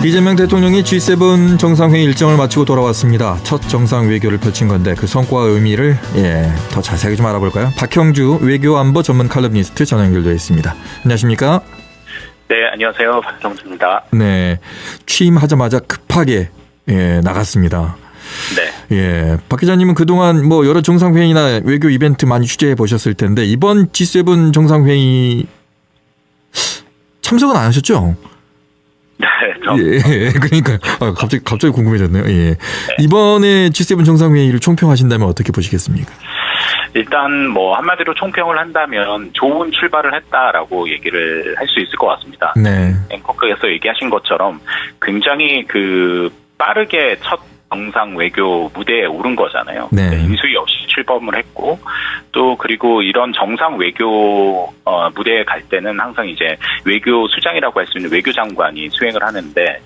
이재명 대통령이 G7 정상회의 일정을 마치고 돌아왔습니다. 첫 정상 외교를 펼친 건데 그 성과와 의미를 더 자세하게 좀 알아볼까요? 박형주 외교안보 전문 칼럼니스트 전화 연결되어 있습니다. 안녕하십니까? 네, 안녕하세요. 박형주입니다. 네, 취임하자마자 급하게 나갔습니다. 네. 박 기자님은 그동안 여러 정상회의나 외교 이벤트 많이 취재해 보셨을 텐데 이번 G7 정상회의 참석은 안 하셨죠? 네, 그러니까 갑자기 궁금해졌네요. 네. 이번에 G7 정상회의를 총평하신다면 어떻게 보시겠습니까? 일단 한마디로 총평을 한다면 좋은 출발을 했다라고 얘기를 할 수 있을 것 같습니다. 네. 앵커께서 얘기하신 것처럼 굉장히 빠르게 첫 정상 외교 무대에 오른 거잖아요. 네. 인수위 없이 출범을 했고 또 그리고 이런 정상 외교 무대에 갈 때는 항상 이제 외교 수장이라고 할 수 있는 외교장관이 수행을 하는데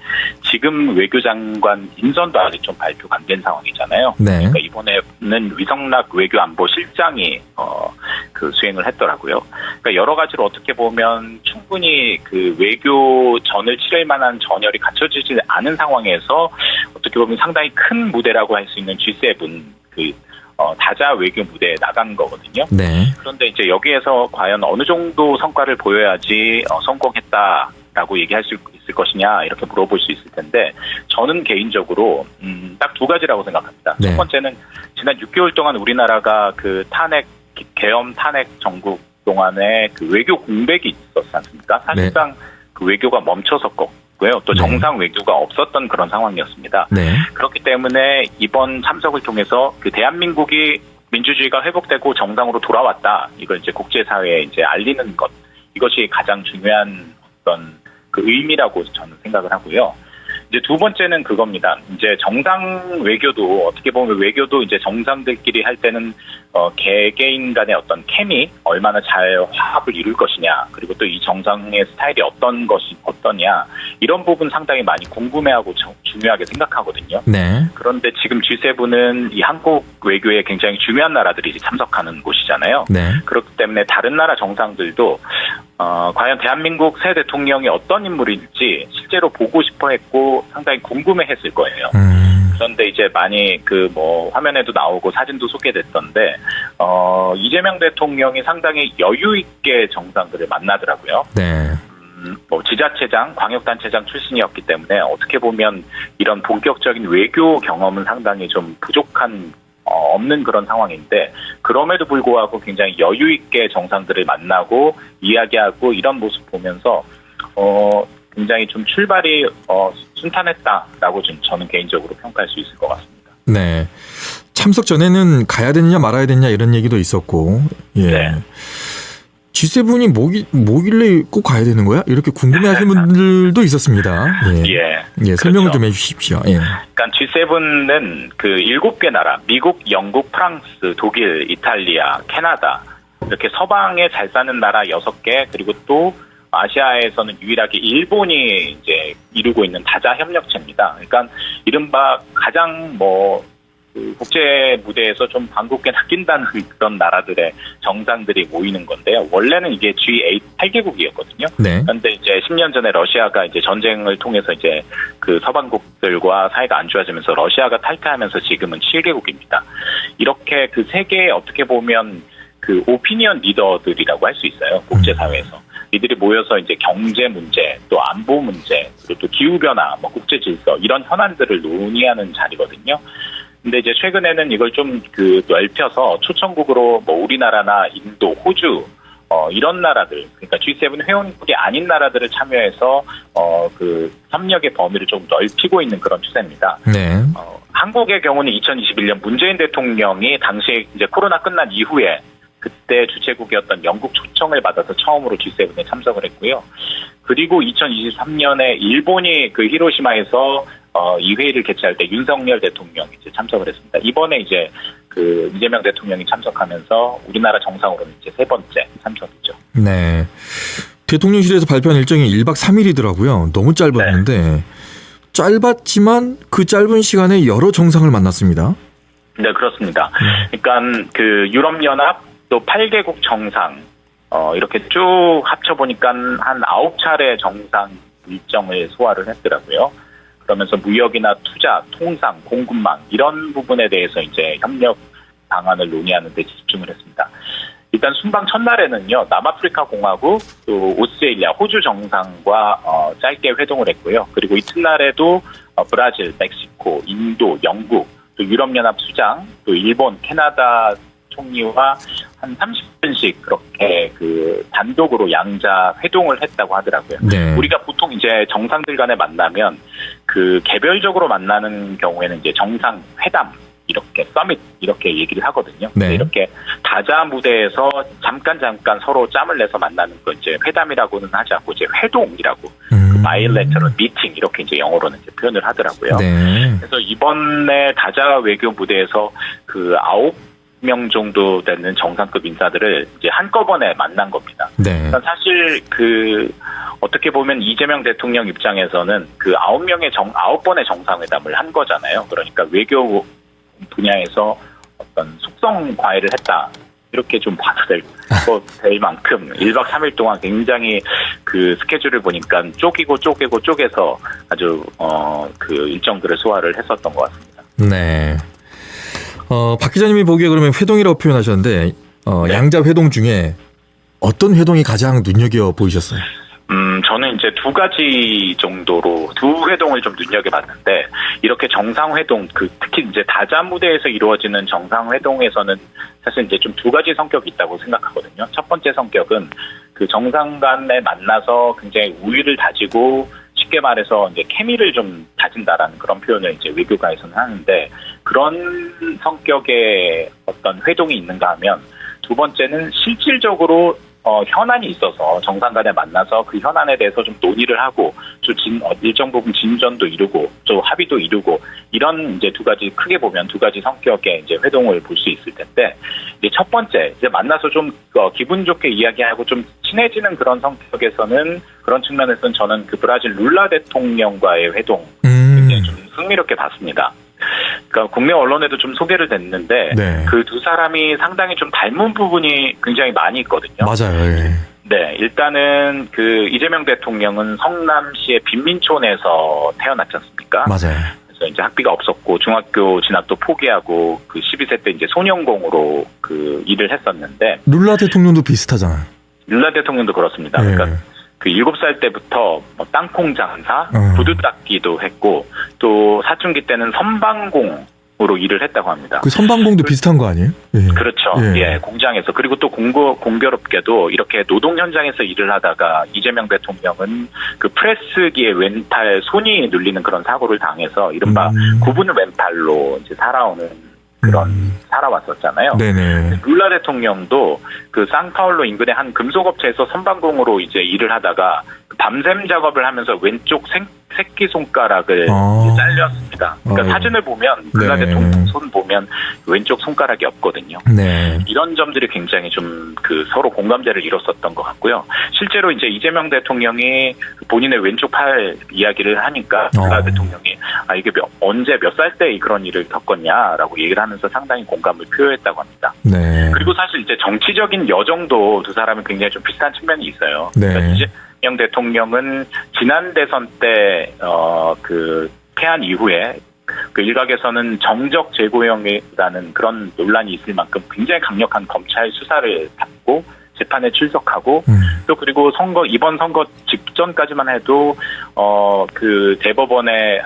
지금 외교장관 인선도 아직 좀 발표가 안 된 상황이잖아요. 네. 그러니까 이번에는 위성락 외교안보실장이 수행을 했더라고요. 그러니까 여러 가지로 어떻게 보면 충분히 외교전을 치를 만한 전열이 갖춰지지 않은 상황에서 어떻게 보면 상당히 큰 무대라고 할 수 있는 G7 다자 외교 무대에 나간 거거든요. 네. 그런데 이제 여기에서 과연 어느 정도 성과를 보여야지 성공했다라고 얘기할 수 있을 것이냐 이렇게 물어볼 수 있을 텐데 저는 개인적으로 딱 두 가지라고 생각합니다. 네. 첫 번째는 지난 6개월 동안 우리나라가 계엄 탄핵 정국 동안에 외교 공백이 있었지 않습니까? 사실상 외교가 멈춰섰고 또 정상 외교가 없었던 그런 상황이었습니다. 네. 그렇기 때문에 이번 참석을 통해서 대한민국이 민주주의가 회복되고 정상으로 돌아왔다. 이걸 이제 국제사회에 이제 알리는 것. 이것이 가장 중요한 어떤 의미라고 저는 생각을 하고요. 이제 두 번째는 그겁니다. 이제 정상 외교도 어떻게 보면 외교도 이제 정상들끼리 할 때는 개개인 간의 어떤 케미 얼마나 잘 화합을 이룰 것이냐 그리고 또 이 정상의 스타일이 어떤 것이 어떠냐 이런 부분 상당히 많이 궁금해하고 중요하게 생각하거든요. 네. 그런데 지금 G7은 이 한국 외교에 굉장히 중요한 나라들이 참석하는 곳이잖아요. 네. 그렇기 때문에 다른 나라 정상들도 과연 대한민국 새 대통령이 어떤 인물일지 실제로 보고 싶어 했고 상당히 궁금해 했을 거예요. 그런데 이제 많이 화면에도 나오고 사진도 소개됐던데, 이재명 대통령이 상당히 여유 있게 정상들을 만나더라고요. 네. 지자체장, 광역단체장 출신이었기 때문에 어떻게 보면 이런 본격적인 외교 경험은 상당히 좀 부족한 없는 그런 상황인데 그럼에도 불구하고 굉장히 여유 있게 정상들을 만나고 이야기하고 이런 모습 보면서 굉장히 좀 출발이 순탄했다라고 저는 개인적으로 평가할 수 있을 것 같습니다. 네. 참석 전에는 가야 되느냐 말아야 되느냐 이런 얘기도 있었고, 네. G7이 뭐길래 꼭 가야 되는 거야? 이렇게 궁금해하시는 분들도 있었습니다. 설명을 그렇죠. 좀 해주십시오. 그러니까 G7은 7개 나라, 미국, 영국, 프랑스, 독일, 이탈리아, 캐나다 이렇게 서방에 잘 사는 나라 6개 그리고 또 아시아에서는 유일하게 일본이 이제 이루고 있는 다자 협력체입니다. 그러니까 이른바 가장 국제 무대에서 좀 반갑게 낚인다는 그런 나라들의 정상들이 모이는 건데요. 원래는 이게 G8 8개국이었거든요. 네. 그런데 이제 10년 전에 러시아가 이제 전쟁을 통해서 이제 서방국들과 사이가 안 좋아지면서 러시아가 탈퇴하면서 지금은 7개국입니다. 이렇게 세 개의 어떻게 보면 오피니언 리더들이라고 할 수 있어요. 국제사회에서. 이들이 모여서 이제 경제 문제, 또 안보 문제, 그리고 또 기후변화, 국제 질서, 이런 현안들을 논의하는 자리거든요. 근데 이제 최근에는 이걸 좀 넓혀서 초청국으로 우리나라나 인도, 호주, 이런 나라들, 그러니까 G7 회원국이 아닌 나라들을 참여해서 협력의 범위를 좀 넓히고 있는 그런 추세입니다. 네. 한국의 경우는 2021년 문재인 대통령이 당시 이제 코로나 끝난 이후에 그때 주최국이었던 영국 초청을 받아서 처음으로 G7에 참석을 했고요. 그리고 2023년에 일본이 히로시마에서 이 회의를 개최할 때 윤석열 대통령이 이제 참석을 했습니다. 이번에 이제 이재명 대통령이 참석하면서 우리나라 정상으로는 이제 3번째 참석이죠. 네. 대통령실에서 발표한 일정이 1박 3일이더라고요. 너무 짧았는데 짧았지만 그 짧은 시간에 여러 정상을 만났습니다. 네, 그렇습니다. 그러니까 유럽연합 또 8개국 정상 이렇게 쭉 합쳐보니까 한 9차례 정상 일정을 소화를 했더라고요. 그러면서 무역이나 투자, 통상, 공급망 이런 부분에 대해서 이제 협력 방안을 논의하는 데 집중을 했습니다. 일단 순방 첫날에는요, 남아프리카 공화국, 또 오스트레일리아, 호주 정상과 짧게 회동을 했고요. 그리고 이튿날에도 브라질, 멕시코, 인도, 영국, 또 유럽연합 수장, 또 일본, 캐나다 총리와 한 30분씩 그렇게 그 단독으로 양자 회동을 했다고 하더라고요. 네. 우리가 보통 이제 정상들 간에 만나면 그 개별적으로 만나는 경우에는 이제 정상 회담 이렇게 서밋 이렇게 얘기를 하거든요. 네. 이렇게 다자 무대에서 잠깐 서로 짬을 내서 만나는 거 이제 회담이라고는 하지 않고 이제 회동이라고 바이레터럴 미팅 이렇게 이제 영어로는 이제 표현을 하더라고요. 네. 그래서 이번에 다자 외교 무대에서 그 9명 정도 되는 정상급 인사들을 이제 한꺼번에 만난 겁니다. 네. 그러니까 사실 그 어떻게 보면 이재명 대통령 입장에서는 그 9번의 정상회담을 한 거잖아요. 그러니까 외교 분야에서 어떤 속성 과외를 했다. 이렇게 좀 봐도 될 만큼 1박 3일 동안 굉장히 그 스케줄을 보니까 쪼개서 아주 그 일정들을 소화를 했었던 것 같습니다. 네. 박 기자님이 보기에 그러면 회동이라고 표현하셨는데 네. 양자 회동 중에 어떤 회동이 가장 눈여겨 보이셨어요? 저는 이제 두 가지 정도로 두 회동을 좀 눈여겨봤는데 이렇게 정상회동 특히 이제 다자 무대에서 이루어지는 정상회동에서는 사실 이제 좀 두 가지 성격이 있다고 생각하거든요. 첫 번째 성격은 그 정상 간에 만나서 굉장히 우위를 다지고 쉽게 말해서 이제 케미를 좀 다진다라는 그런 표현을 이제 외교가에서는 하는데 그런 성격의 어떤 회동이 있는가 하면 두 번째는 실질적으로 현안이 있어서 정상 간에 만나서 그 현안에 대해서 좀 논의를 하고 좀 일정 부분 진전도 이루고 또 합의도 이루고 이런 이제 두 가지 크게 보면 두 가지 성격의 이제 회동을 볼 수 있을 텐데 이제 첫 번째 이제 만나서 좀 기분 좋게 이야기하고 좀 친해지는 그런 성격에서는 그런 측면에서는 저는 그 브라질 룰라 대통령과의 회동 굉장히 좀 흥미롭게 봤습니다. 그러니까 국내 언론에도 좀 소개를 됐는데 네. 그 두 사람이 상당히 좀 닮은 부분이 굉장히 많이 있거든요. 맞아요. 예. 네, 일단은 그 이재명 대통령은 성남시의 빈민촌에서 태어났지 않습니까? 맞아요. 그래서 이제 학비가 없었고 중학교 진학도 포기하고 그 12세 때 이제 소년공으로 그 일을 했었는데 룰라 대통령도 비슷하잖아요. 룰라 대통령도 그렇습니다. 예. 그러니까 그 7살 때부터 뭐 땅콩 장사, 구두 닦기도 했고 또 사춘기 때는 선방공으로 일을 했다고 합니다. 그 선방공도 비슷한 거 아니에요? 예. 그렇죠. 예. 예, 공장에서. 그리고 또 공교롭게도 이렇게 노동 현장에서 일을 하다가 이재명 대통령은 그 프레스기의 왼팔 손이 눌리는 그런 사고를 당해서 이른바 구분 왼팔로 이제 살아오는 그런 살아왔었잖아요. 네네. 룰라 대통령도 그 상파울로 인근의 한 금속업체에서 선방공으로 이제 일을 하다가 밤샘 작업을 하면서 왼쪽 새끼 손가락을 잘렸습니다. 그러니까 사진을 보면 룰라 네. 대통령 손 보면 왼쪽 손가락이 없거든요. 네. 이런 점들이 굉장히 좀 그 서로 공감대를 이뤘었던 것 같고요. 실제로 이제 이재명 대통령이 본인의 왼쪽 팔 이야기를 하니까 룰라 대통령이 이게 언제 몇 살 때 그런 일을 겪었냐라고 얘기를 하면서 상당히 공감을 표했다고 합니다. 네. 그리고 사실 이제 정치적인 여정도 두 사람은 굉장히 좀 비슷한 측면이 있어요. 네. 그러니까 이재명 대통령은 지난 대선 때 그 패한 이후에 그 일각에서는 정적 재고용이라는 그런 논란이 있을 만큼 굉장히 강력한 검찰 수사를 받고 재판에 출석하고 또 그리고 이번 선거 직전까지만 해도 그 대법원의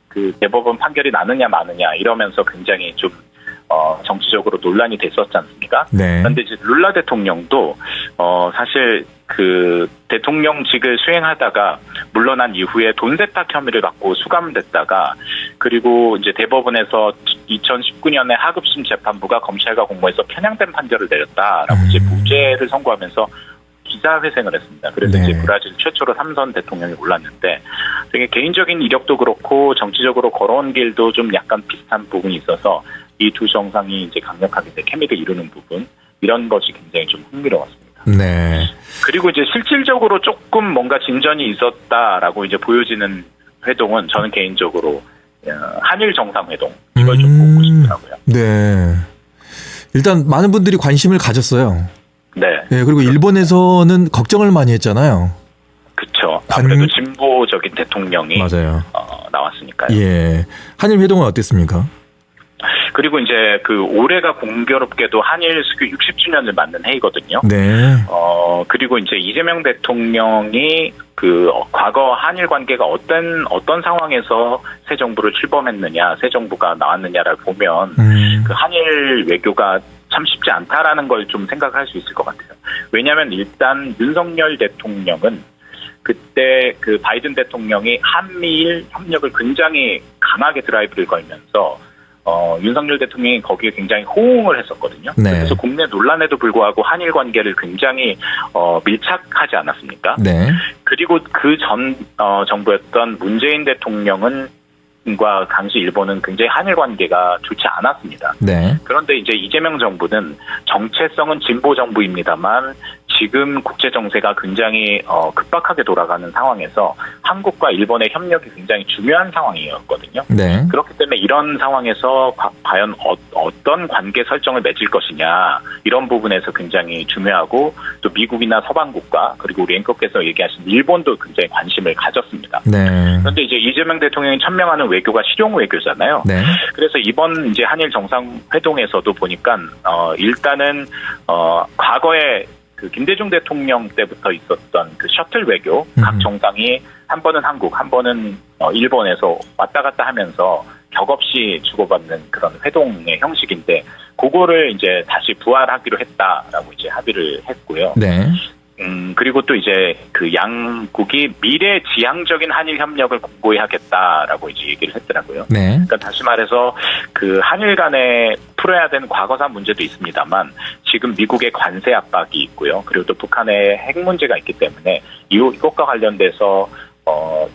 그 대법원 판결이 나느냐 마느냐 이러면서 굉장히 좀 정치적으로 논란이 됐었지 않습니까? 네. 그런데 이제 룰라 대통령도 사실 그 대통령직을 수행하다가 물러난 이후에 돈 세탁 혐의를 받고 수감됐다가 그리고 이제 대법원에서 2019년에 하급심 재판부가 검찰과 공모해서 편향된 판결을 내렸다라고 이제 무죄를 선고하면서 기자회생을 했습니다. 그래서 네. 이제 브라질 최초로 3선 대통령이 올랐는데 되게 개인적인 이력도 그렇고 정치적으로 걸어온 길도 좀 약간 비슷한 부분이 있어서 이 두 정상이 이제 강력하게 이제 케미를 이루는 부분 이런 것이 굉장히 좀 흥미로웠습니다. 네. 그리고 이제 실질적으로 조금 뭔가 진전이 있었다라고 이제 보여지는 회동은 저는 개인적으로 한일 정상회동 이걸 좀 보고 싶더라고요. 네. 일단 많은 분들이 관심을 가졌어요. 네. 네. 그리고 일본에서는 걱정을 많이 했잖아요. 그렇죠. 아무래도 진보적인 대통령이 맞아요. 나왔으니까요. 예. 한일 회동은 어땠습니까? 그리고 이제 그 올해가 공교롭게도 한일 수교 60주년을 맞는 해이거든요. 네. 그리고 이제 이재명 대통령이 그 과거 한일 관계가 어떤 상황에서 새 정부를 출범했느냐, 새 정부가 나왔느냐를 보면 그 한일 외교가 참 쉽지 않다라는 걸 좀 생각할 수 있을 것 같아요. 왜냐하면 일단 윤석열 대통령은 그때 그 바이든 대통령이 한미일 협력을 굉장히 강하게 드라이브를 걸면서 윤석열 대통령이 거기에 굉장히 호응을 했었거든요. 네. 그래서 국내 논란에도 불구하고 한일 관계를 굉장히 밀착하지 않았습니까? 네. 그리고 그 전 정부였던 문재인 대통령은 과 당시 일본은 굉장히 한일 관계가 좋지 않았습니다. 네. 그런데 이제 이재명 정부는 정체성은 진보 정부입니다만 지금 국제 정세가 굉장히 급박하게 돌아가는 상황에서 한국과 일본의 협력이 굉장히 중요한 상황이었거든요. 네. 그렇기 때문에 이런 상황에서 과연 어떤 관계 설정을 맺을 것이냐 이런 부분에서 굉장히 중요하고 또 미국이나 서방국가 그리고 우리 앵커께서 얘기하신 일본도 굉장히 관심을 가졌습니다. 네. 그런데 이제 이재명 대통령이 천명하는 외교가 실용 외교잖아요. 네. 그래서 이번 이제 한일 정상회동에서도 보니까 일단은 과거에 그 김대중 대통령 때부터 있었던 그 셔틀 외교 각 정상이 한 번은 한국, 한 번은 일본에서 왔다 갔다 하면서 격없이 주고받는 그런 회동의 형식인데 그거를 이제 다시 부활하기로 했다라고 이제 합의를 했고요. 네. 그리고 또 이제 그 양국이 미래 지향적인 한일 협력을 공고히 하겠다라고 이제 얘기를 했더라고요. 네. 그러니까 다시 말해서 그 한일 간에 풀어야 되는 과거사 문제도 있습니다만 지금 미국의 관세 압박이 있고요. 그리고 또 북한의 핵 문제가 있기 때문에 이것과 관련돼서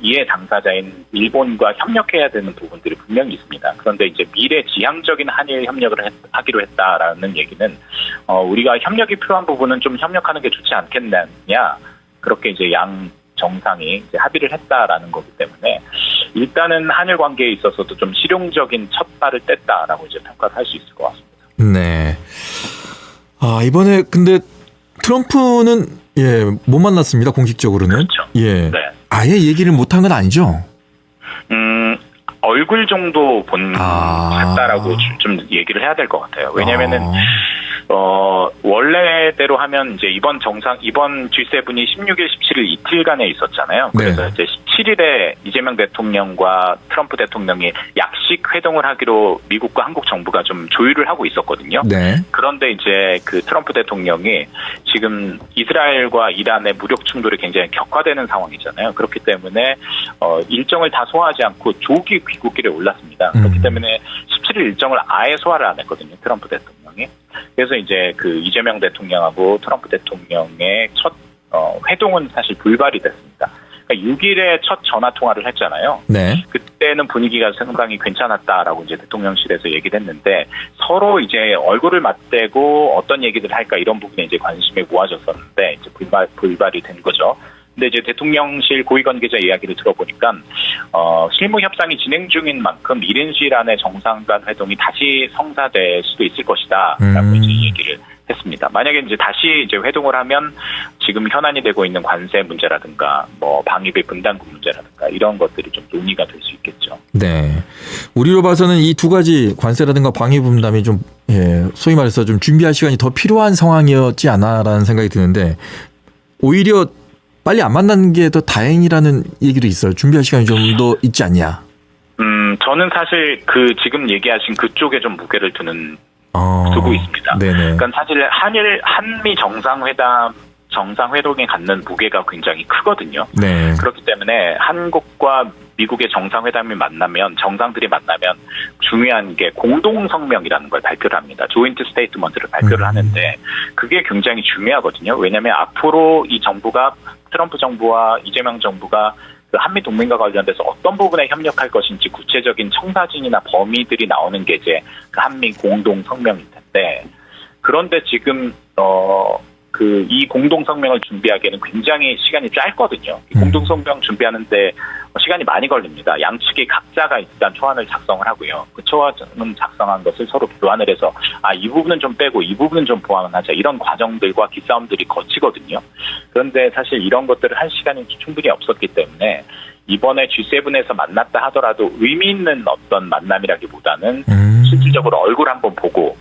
이해 당사자인 일본과 협력해야 되는 부분들이 분명히 있습니다. 그런데 이제 미래 지향적인 한일 협력을 하기로 했다라는 얘기는 우리가 협력이 필요한 부분은 좀 협력하는 게 좋지 않겠느냐 그렇게 이제 양 정상이 이제 합의를 했다라는 거기 때문에 일단은 한일 관계에 있어서도 좀 실용적인 첫 발을 뗐다라고 이제 평가를 할 수 있을 것 같습니다. 네. 이번에 근데 트럼프는 못 만났습니다. 공식적으로는. 그렇죠. 예. 네. 아예 얘기를 못한 건 아니죠? 얼굴 정도 봤다라고 좀 얘기를 해야 될 것 같아요. 왜냐면은 원래대로 하면 이제 이번 G7이 16일, 17일 이틀간에 있었잖아요. 그래서 이제 17일에 이재명 대통령과 트럼프 대통령이 약식 회동을 하기로 미국과 한국 정부가 좀 조율을 하고 있었거든요. 네. 그런데 이제 그 트럼프 대통령이 지금 이스라엘과 이란의 무력 충돌이 굉장히 격화되는 상황이잖아요. 그렇기 때문에 일정을 다 소화하지 않고 조기 귀국길에 올랐습니다. 그렇기 때문에 17일 일정을 아예 소화를 안 했거든요. 트럼프 대통령이. 그래서 이제 그 이재명 대통령하고 트럼프 대통령의 첫 회동은 사실 불발이 됐습니다. 그러니까 6일에 첫 전화 통화를 했잖아요. 네. 그때는 분위기가 상당히 괜찮았다라고 이제 대통령실에서 얘기를 했는데 서로 이제 얼굴을 맞대고 어떤 얘기를 할까 이런 부분에 이제 관심이 모아졌었는데 이제 불발이 된 거죠. 근데 이제 대통령실 고위 관계자 이야기를 들어보니까 실무 협상이 진행 중인 만큼 1인실 안에 정상 간 회동이 다시 성사될 수도 있을 것이다라고 이제 얘기를 했습니다. 만약에 이제 다시 이제 회동을 하면 지금 현안이 되고 있는 관세 문제라든가 뭐 방위비 분담금 문제라든가 이런 것들이 좀 논의가 될 수 있겠죠. 네. 우리로 봐서는 이 두 가지 관세라든가 방위비 분담이 좀 소위 말해서 좀 준비할 시간이 더 필요한 상황이었지 않아라는 생각이 드는데 오히려 빨리 안 만나는 게 더 다행이라는 얘기도 있어요. 준비할 시간이 좀 더 있지 않냐. 저는 사실 그 지금 얘기하신 그쪽에 좀 무게를 두고 있습니다. 네네. 그러니까 사실 한미 정상회동이 갖는 무게가 굉장히 크거든요. 네. 그렇기 때문에 한국과 미국의 정상들이 만나면 중요한 게 공동성명이라는 걸 발표를 합니다. 조인트 스테이트먼트를 발표를 하는데 그게 굉장히 중요하거든요. 왜냐하면 앞으로 이 정부가 트럼프 정부와 이재명 정부가 그 한미 동맹과 관련돼서 어떤 부분에 협력할 것인지 구체적인 청사진이나 범위들이 나오는 게 이제 그 한미 공동 성명일 텐데 그런데 지금 이 공동성명을 준비하기에는 굉장히 시간이 짧거든요. 이 공동성명 준비하는데 시간이 많이 걸립니다. 양측이 각자가 일단 초안을 작성을 하고요. 그 초안을 작성한 것을 서로 교환을 해서 이 부분은 좀 빼고 이 부분은 좀 보완하자, 이런 과정들과 기싸움들이 거치거든요. 그런데 사실 이런 것들을 할 시간이 충분히 없었기 때문에 이번에 G7에서 만났다 하더라도 의미 있는 어떤 만남이라기보다는 실질적으로 얼굴 한번 보고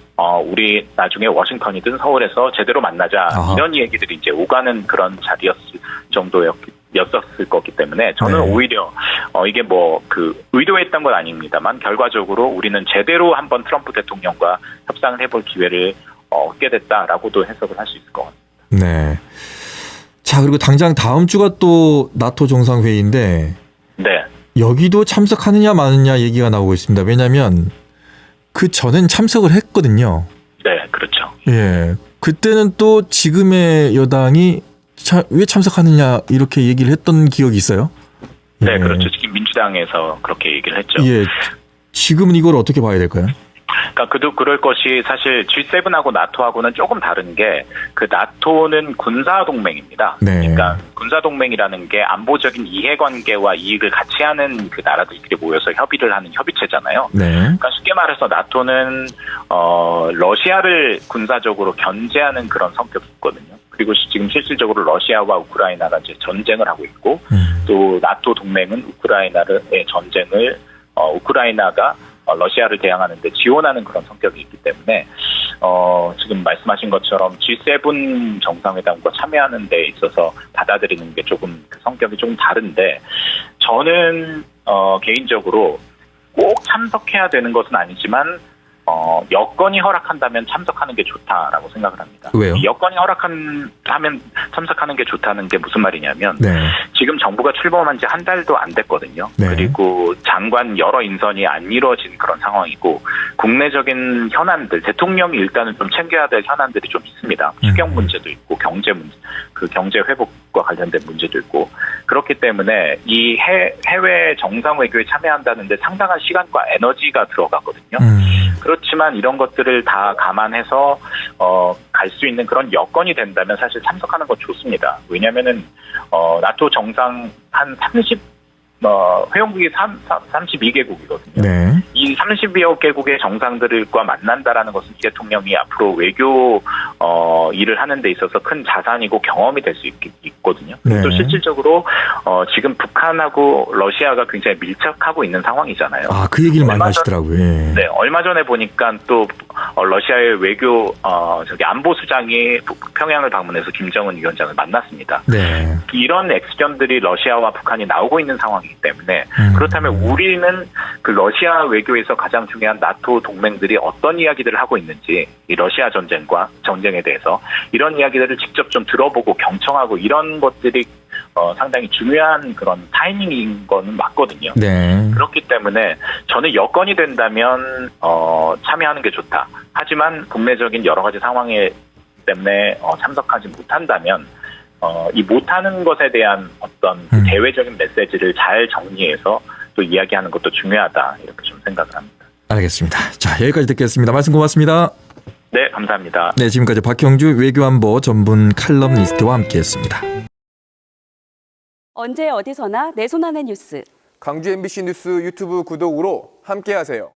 우리 나중에 워싱턴이든 서울에서 제대로 만나자, 이런 얘기들이 이제 오가는 그런 자리였을 정도였었을 거기 때문에 저는 오히려 이게 의도했던 건 아닙니다만 결과적으로 우리는 제대로 한번 트럼프 대통령과 협상을 해볼 기회를 얻게 됐다라고도 해석을 할 수 있을 것 같습니다. 네. 자, 그리고 당장 다음 주가 또 나토 정상회의인데 네. 여기도 참석하느냐 마느냐 얘기가 나오고 있습니다. 왜냐하면 그 전엔 참석을 했거든요. 네, 그렇죠. 예, 그때는 또 지금의 여당이 왜 참석하느냐 이렇게 얘기를 했던 기억이 있어요. 네, 그렇죠. 지금 민주당에서 그렇게 얘기를 했죠. 예, 지금은 이걸 어떻게 봐야 될까요? 그러니까 그럴 것이 사실 G7하고 나토하고는 조금 다른 게 그 나토는 군사 동맹입니다. 네. 그러니까 군사 동맹이라는 게 안보적인 이해관계와 이익을 같이 하는 그 나라들끼리 모여서 협의를 하는 협의체잖아요. 네. 그러니까 쉽게 말해서 나토는 러시아를 군사적으로 견제하는 그런 성격이 있거든요. 그리고 지금 실질적으로 러시아와 우크라이나가 이제 전쟁을 하고 있고 또 나토 동맹은 우크라이나의 전쟁을 우크라이나가 러시아를 대항하는데 지원하는 그런 성격이 있기 때문에 지금 말씀하신 것처럼 G7 정상회담과 참여하는 데 있어서 받아들이는 게 조금 성격이 조금 다른데 저는 개인적으로 꼭 참석해야 되는 것은 아니지만 여건이 허락한다면 참석하는 게 좋다라고 생각을 합니다. 왜요? 여건이 허락하면 참석하는 게 좋다는 게 무슨 말이냐면 지금 정부가 출범한 지 한 달도 안 됐거든요. 그리고 장관 여러 인선이 안 이루어진 그런 상황이고 국내적인 현안들, 대통령이 일단은 좀 챙겨야 될 현안들이 좀 있습니다. 추경 문제도 있고 경제 문제, 그 경제 회복과 관련된 문제도 있고 그렇기 때문에 이 해외 정상 외교에 참여한다는데 상당한 시간과 에너지가 들어가거든요. 그렇지만 이런 것들을 다 감안해서 갈 수 있는 그런 여건이 된다면 사실 참석하는 건 좋습니다. 왜냐하면은 나토 정상 한 30 회원국이 32개국이거든요. 네. 이 32여 개국의 정상들과 만난다라는 것은 이 대통령이 앞으로 외교 일을 하는 데 있어서 큰 자산이고 경험이 될 수 있거든요. 또 실질적으로 지금 북한하고 러시아가 굉장히 밀착하고 있는 상황이잖아요. 그 얘기를 많이 하시더라고요. 예. 네, 얼마 전에 보니까 또 러시아의 외교 안보수장이 평양을 방문해서 김정은 위원장을 만났습니다. 네. 이런 액션들이 러시아와 북한이 나오고 있는 상황이기 때문에 그렇다면 우리는 그 러시아 외교에서 가장 중요한 나토 동맹들이 어떤 이야기들을 하고 있는지, 이 러시아 전쟁에 대해서 이런 이야기들을 직접 좀 들어보고 경청하고 이런 것들이 상당히 중요한 그런 타이밍인 거는 맞거든요. 네. 그렇기 때문에 저는 여건이 된다면 참여하는 게 좋다. 하지만 국내적인 여러 가지 상황에 때문에 참석하지 못한다면 이 못하는 것에 대한 어떤 대외적인 메시지를 잘 정리해서 또 이야기하는 것도 중요하다, 이렇게 좀 생각을 합니다. 알겠습니다. 자, 여기까지 듣겠습니다. 말씀 고맙습니다. 네, 감사합니다. 네, 지금까지 박형주 외교안보 전문 칼럼니스트와 함께했습니다. 언제 어디서나 내 손 안의 뉴스. 광주 MBC 뉴스 유튜브 구독으로 함께하세요.